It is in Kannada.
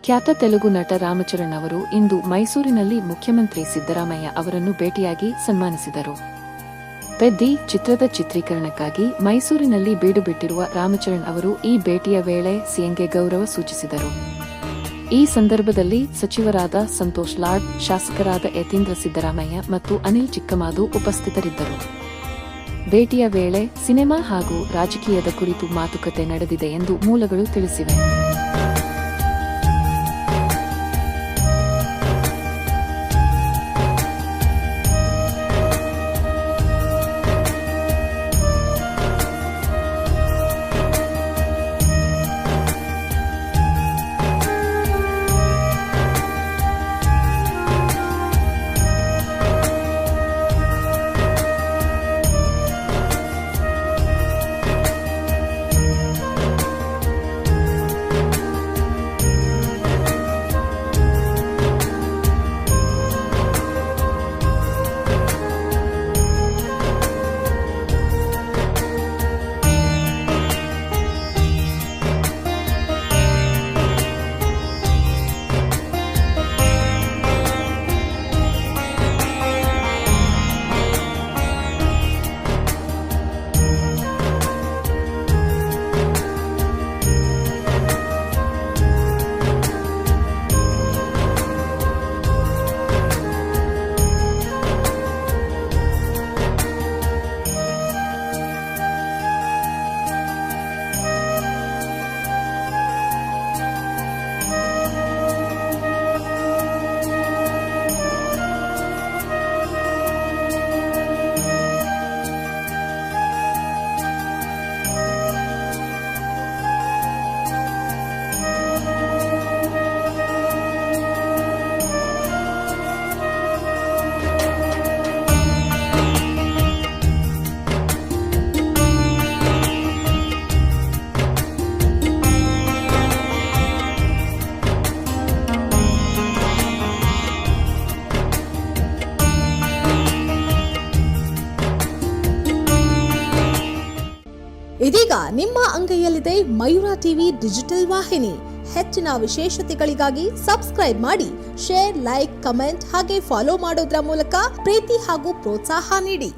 ಖ್ಯಾತ ತೆಲುಗು ನಟ ರಾಮಚರಣ್ ಅವರು ಇಂದು ಮೈಸೂರಿನಲ್ಲಿ ಮುಖ್ಯಮಂತ್ರಿ ಸಿದ್ದರಾಮಯ್ಯ ಅವರನ್ನು ಭೇಟಿಯಾಗಿ ಸನ್ಮಾನಿಸಿದರು. ಪೆದ್ದಿ ಚಿತ್ರದ ಚಿತ್ರೀಕರಣಕ್ಕಾಗಿ ಮೈಸೂರಿನಲ್ಲಿ ಬೀಡು ಬಿಟ್ಟಿರುವ ರಾಮಚರಣ್ ಅವರು ಈ ಭೇಟಿಯ ವೇಳೆ ಸಿಎಂಗೆ ಗೌರವ ಸೂಚಿಸಿದರು. ಈ ಸಂದರ್ಭದಲ್ಲಿ ಸಚಿವರಾದ ಸಂತೋಷ್ ಲಾಡ್, ಶಾಸಕರಾದ ಯತೀಂದ್ರ ಸಿದ್ದರಾಮಯ್ಯ ಮತ್ತು ಅನಿಲ್ ಚಿಕ್ಕಮಾದು ಉಪಸ್ಥಿತರಿದ್ದರು. ಭೇಟಿಯ ವೇಳೆ ಸಿನೆಮಾ ಹಾಗೂ ರಾಜಕೀಯದ ಕುರಿತು ಮಾತುಕತೆ ನಡೆದಿದೆ ಎಂದು ಮೂಲಗಳು ತಿಳಿಸಿವೆ. ಇದೀಗ ನಿಮ್ಮ ಅಂಗೈಯಲ್ಲಿದೆ ಮಯೂರ ಟಿವಿ ಡಿಜಿಟಲ್ ವಾಹಿನಿ. ಹೆಚ್ಚಿನ ವಿಶೇಷತೆಗಳಿಗಾಗಿ ಸಬ್ಸ್ಕ್ರೈಬ್ ಮಾಡಿ, ಶೇರ್, ಲೈಕ್, ಕಮೆಂಟ್ ಹಾಗೆ ಫಾಲೋ ಮಾಡೋದ್ರ ಮೂಲಕ ಪ್ರೀತಿ ಹಾಗೂ ಪ್ರೋತ್ಸಾಹ ನೀಡಿ.